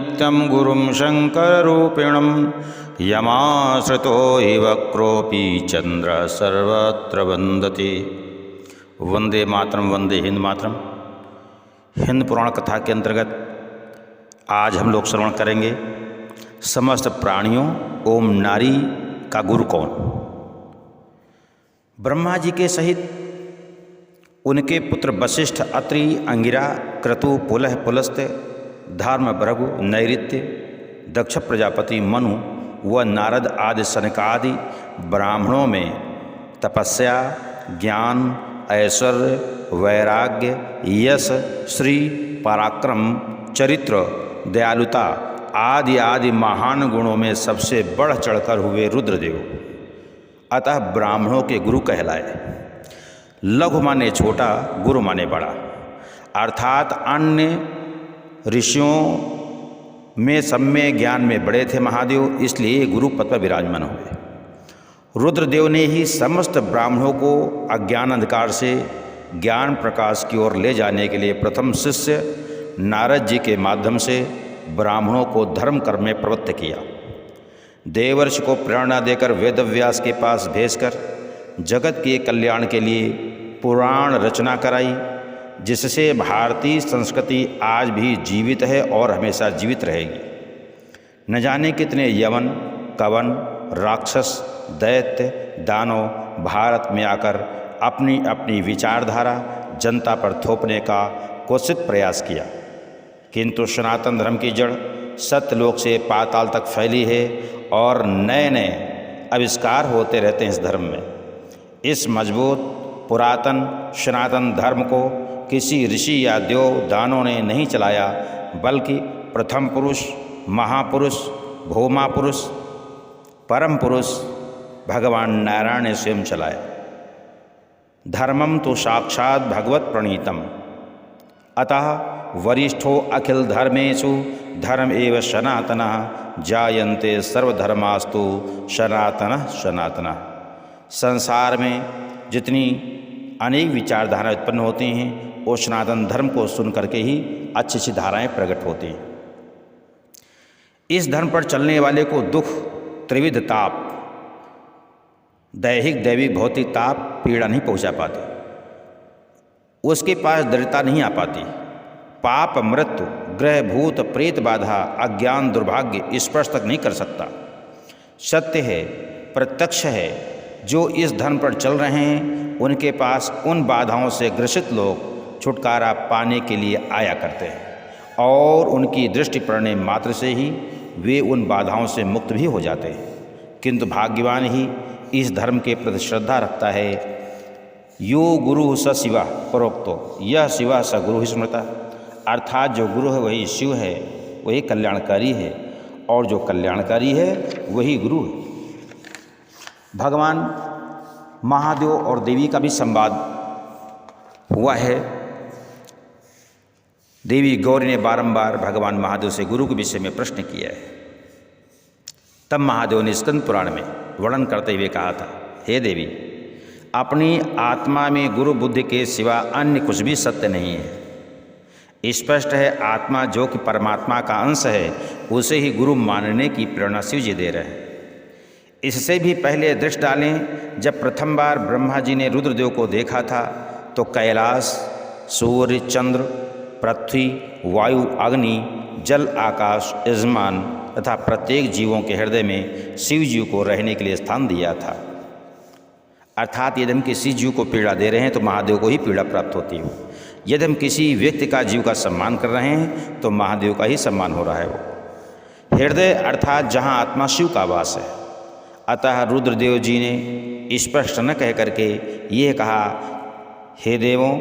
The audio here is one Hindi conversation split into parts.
नित्यं गुरुं शङ्कररूपिणं यमाश्रितो हि वक्रोऽपि चन्द्रः सर्वत्र वन्दति। वंदे मातरम, वंदे हिंद मातरम। हिंद पुराण कथा के अंतर्गत आज हम लोग श्रवण करेंगे समस्त प्राणियों ओम नारी का गुरु कौन। ब्रह्मा जी के सहित उनके पुत्र वशिष्ठ, अत्रि, अंगिरा, क्रतु, पुलह, पुलस्त्य, धर्म, भृगु, नैऋत्य, दक्ष प्रजापति, मनु व नारद आदि सनकादि ब्राह्मणों में तपस्या, ज्ञान, ऐश्वर्य, वैराग्य, यश, श्री, पराक्रम, चरित्र, दयालुता आदि आदि महान गुणों में सबसे बढ़ चढ़कर हुए रुद्रदेव अतः ब्राह्मणों के गुरु कहलाए। लघु माने छोटा, गुरु माने बड़ा, अर्थात अन्य ऋषियों में सब में ज्ञान में बड़े थे महादेव, इसलिए गुरु पद पर विराजमान हुए। रुद्रदेव ने ही समस्त ब्राह्मणों को अज्ञान अंधकार से ज्ञान प्रकाश की ओर ले जाने के लिए प्रथम शिष्य नारद जी के माध्यम से ब्राह्मणों को धर्म कर्म में प्रवृत्त किया। देवर्षि को प्रेरणा देकर वेदव्यास के पास भेजकर जगत के कल्याण के लिए पुराण रचना कराई, जिससे भारतीय संस्कृति आज भी जीवित है और हमेशा जीवित रहेगी। न जाने कितने यवन, कवन, राक्षस, दैत्य, दानव भारत में आकर अपनी अपनी विचारधारा जनता पर थोपने का कुत्सित प्रयास किया, किंतु सनातन धर्म की जड़ सत्यलोक से पाताल तक फैली है और नए नए आविष्कार होते रहते हैं इस धर्म में। इस मजबूत पुरातन सनातन धर्म को किसी ऋषि या देव दानों ने नहीं चलाया, बल्कि प्रथम पुरुष, महापुरुष, भौमा पुरुष, परम पुरुष भगवान नारायण ने स्वयं चलाया। धर्मम तो साक्षात भगवत प्रणीतम, अतः वरिष्ठो अखिल धर्मेषु धर्म एव सनातनः जायन्ते सर्वधर्मास्तु सनातनः सनातनः। संसार में जितनी अनेक विचारधाराएं उत्पन्न होती हैं, वो सनातन धर्म को सुन करके ही अच्छी अच्छी धाराएं प्रकट होती हैं। इस धर्म पर चलने वाले को दुख, त्रिविध ताप, दैहिक दैविक भौतिक ताप पीड़ा नहीं पहुंचा पाती, उसके पास दरिद्रता नहीं आ पाती। पाप, मृत्यु, ग्रह, भूत, प्रेत बाधा, अज्ञान, दुर्भाग्य स्पर्श तक नहीं कर सकता। सत्य है, प्रत्यक्ष है, जो इस धर्म पर चल रहे हैं उनके पास उन बाधाओं से ग्रसित लोग छुटकारा पाने के लिए आया करते हैं और उनकी दृष्टि पड़ने मात्र से ही वे उन बाधाओं से मुक्त भी हो जाते हैं। किंतु भाग्यवान ही इस धर्म के प्रति श्रद्धा रखता है। यो गुरु स शिवा प्रोक्तो, यह शिवा स गुरु ही स्मृता, अर्थात जो गुरु है वही शिव है, वही कल्याणकारी है, और जो कल्याणकारी है वही गुरु है। भगवान महादेव और देवी का भी संवाद हुआ है। देवी गौरी ने बारंबार भगवान महादेव से गुरु के विषय में प्रश्न किया है। तब महादेव ने स्कंद पुराण में वर्णन करते हुए कहा था, हे देवी, अपनी आत्मा में गुरु बुद्धि के सिवा अन्य कुछ भी सत्य नहीं है। स्पष्ट है, आत्मा जो कि परमात्मा का अंश है उसे ही गुरु मानने की प्रेरणा शिव जी दे रहे हैं। इससे भी पहले दृष्टि डालें, जब प्रथम बार ब्रह्मा जी ने रुद्रदेव को देखा था तो कैलाश, सूर्य, चंद्र, पृथ्वी, वायु, अग्नि, जल, आकाश, यजमान तथा प्रत्येक जीवों के हृदय में शिव जी को रहने के लिए स्थान दिया था। अर्थात यदि हम किसी जीव को पीड़ा दे रहे हैं तो महादेव को ही पीड़ा प्राप्त होती है। यदि हम किसी व्यक्ति का जीव का सम्मान कर रहे हैं तो महादेव का ही सम्मान हो रहा है। वो हृदय अर्थात जहाँ आत्मा शिव का वास है। अतः रुद्रदेव जी ने स्पष्ट न कह करके ये कहा, हे देवों,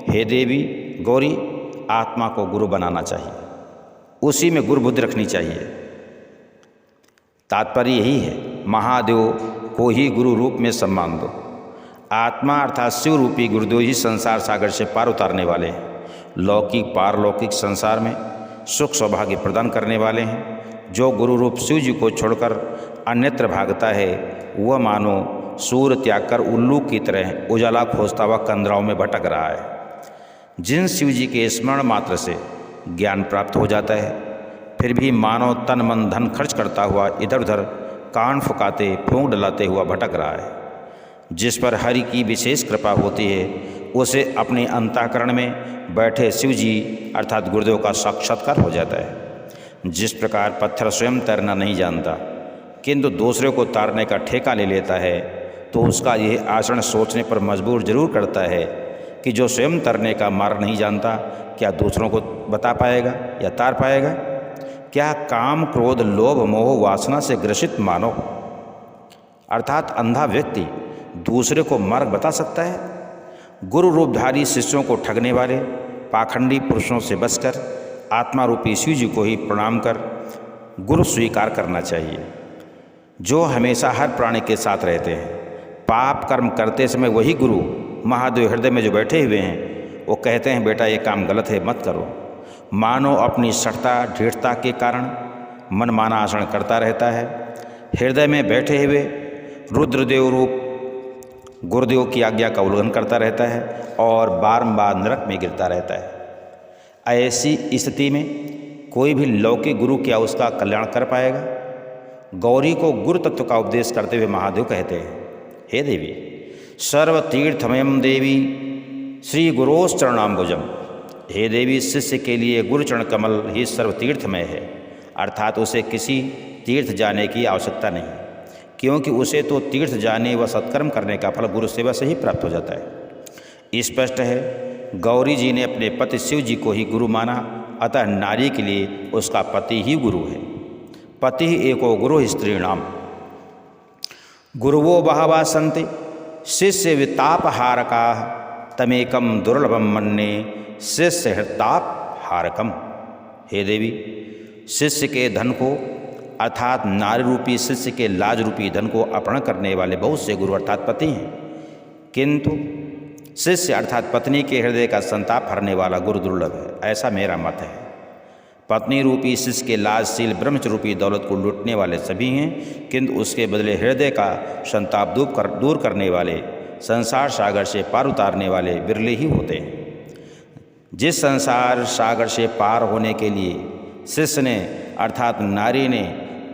हे देवी गौरी, आत्मा को गुरु बनाना चाहिए, उसी में गुरु बुद्धि रखनी चाहिए। तात्पर्य यही है, महादेव को ही गुरु रूप में सम्मान दो। आत्मा अर्थात शिव रूपी गुरुदेव ही संसार सागर से पार उतारने वाले हैं। लौकिक पारलौकिक संसार में सुख सौभाग्य प्रदान करने वाले हैं। जो गुरु रूप शिव जी को छोड़कर अन्यत्र भागता है वह मानो सूर्य त्याग कर उल्लू की तरह उजाला खोजता हुआ कंदराओं में भटक रहा है। जिन शिव जी के स्मरण मात्र से ज्ञान प्राप्त हो जाता है, फिर भी मानव तन मन धन खर्च करता हुआ इधर उधर कान फुकाते फूंक डलाते हुआ भटक रहा है। जिस पर हरि की विशेष कृपा होती है उसे अपने अंतःकरण में बैठे शिव जी अर्थात गुरुदेव का साक्षात्कार हो जाता है। जिस प्रकार पत्थर स्वयं तैरना नहीं जानता किंतु दूसरे को तारने का ठेका ले लेता है, तो उसका यह आचरण सोचने पर मजबूर जरूर करता है कि जो स्वयं तैरने का मार्ग नहीं जानता क्या दूसरों को बता पाएगा या तार पाएगा। क्या काम क्रोध लोभ मोह वासना से ग्रसित मानव अर्थात अंधा व्यक्ति दूसरे को मार्ग बता सकता है? गुरु रूपधारी शिष्यों को ठगने वाले पाखंडी पुरुषों से बचकर आत्मा रूपी शिव जी को ही प्रणाम कर गुरु स्वीकार करना चाहिए, जो हमेशा हर प्राणी के साथ रहते हैं। पाप कर्म करते समय वही गुरु महादेव हृदय में जो बैठे हुए हैं वो कहते हैं बेटा ये काम गलत है मत करो। मानव अपनी सठता ढीठता के कारण मनमाना आचरण करता रहता है। हृदय में बैठे हुए रुद्रदेव रूप गुरुदेव की आज्ञा का उल्लंघन करता रहता है और बारंबार नरक में गिरता रहता है। ऐसी स्थिति में कोई भी लौकिक गुरु क्या उसका कल्याण कर पाएगा? गौरी को गुरु तत्व का उपदेश करते हुए महादेव कहते हैं, हे देवी सर्वतीर्थमयम देवी श्री गुरोश्चरणाम्बुजम। हे देवी शिष्य के लिए गुरुचरण कमल ही सर्वतीर्थमय है, अर्थात उसे किसी तीर्थ जाने की आवश्यकता नहीं, क्योंकि उसे तो तीर्थ जाने व सत्कर्म करने का फल गुरु सेवा से ही प्राप्त हो जाता है। स्पष्ट है गौरी जी ने अपने पति शिव जी को ही गुरु माना, अतः नारी के लिए उसका पति ही गुरु है। पति एको गुरु स्त्रीणाम गुरुवो बहवा सन्ति शिष्य वितापहारका तमेकम दुर्लभम मन्ये शिष्य हृताप हारकम। हे देवी शिष्य के धन को अर्थात नारी रूपी शिष्य के लाज रूपी धन को अपहरण करने वाले बहुत से गुरु अर्थात पति हैं, किंतु शिष्य अर्थात पत्नी के हृदय का संताप हरने वाला गुरु दुर्लभ है, ऐसा मेरा मत है। पत्नी रूपी शिष्य के लाजशील ब्रह्मचर्य रूपी दौलत को लूटने वाले सभी हैं, किंतु उसके बदले हृदय का संताप दूर करने वाले संसार सागर से पार उतारने वाले बिरले ही होते हैं। जिस संसार सागर से पार होने के लिए शिष्य ने अर्थात नारी ने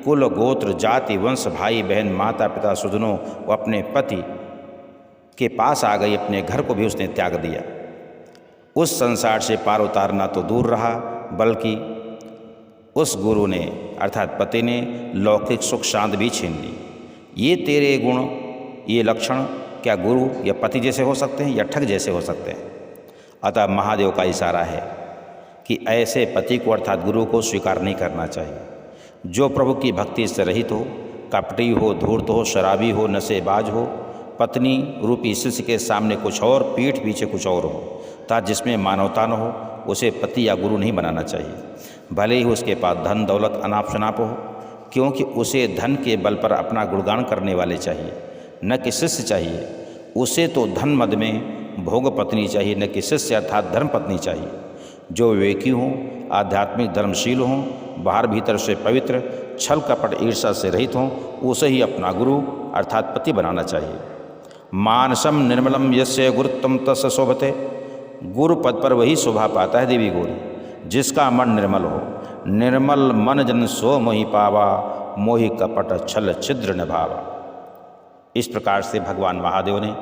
कुल गोत्र जाति वंश भाई बहन माता पिता स्वजनों व अपने पति के पास आ गई, अपने घर को भी उसने त्याग दिया। उस संसार से पार उतारना तो दूर रहा, बल्कि उस गुरु ने अर्थात पति ने लौकिक सुख शांति भी छीन ली। ये तेरे गुण ये लक्षण क्या गुरु या पति जैसे हो सकते हैं या ठग जैसे हो सकते हैं? अतः महादेव का इशारा है कि ऐसे पति को अर्थात गुरु को स्वीकार नहीं करना चाहिए। जो प्रभु की भक्ति से रहित हो, कपटी हो, धूर्त हो, शराबी हो, नशेबाज हो, पत्नी रूपी शिष्य के सामने कुछ और पीठ पीछे कुछ और हो, तथा जिसमें मानवता न हो, उसे पति या गुरु नहीं बनाना चाहिए। भले ही उसके पास धन दौलत अनाप शनाप हो, क्योंकि उसे धन के बल पर अपना गुणगान करने वाले चाहिए, न कि शिष्य चाहिए। उसे तो धन मद में भोग पत्नी चाहिए, न कि शिष्य अर्थात धर्म पत्नी चाहिए। जो विवेकी हों, आध्यात्मिक धर्मशील हों, बाहर भीतर से पवित्र, छल कपट ईर्षा से रहित हों, उसे ही अपना गुरु अर्थात पति बनाना चाहिए। मानसम निर्मलम यस्य गुरुत्तम तस्य शोभते। गुरु पद पर वही शोभा पाता है देवी गौरी जिसका मन निर्मल हो। निर्मल मन जन सो मोहि पावा, मोहि कपट छल छिद्र न भावा। इस प्रकार से भगवान महादेव ने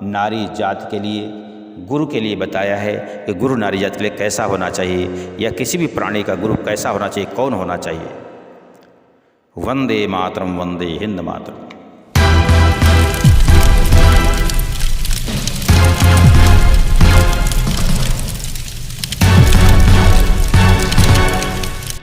नारी जाति के लिए गुरु के लिए बताया है कि गुरु नारी जाति के लिए कैसा होना चाहिए, या किसी भी प्राणी का गुरु कैसा होना चाहिए, कौन होना चाहिए। वंदे मातरम, वंदे हिंद मातरम।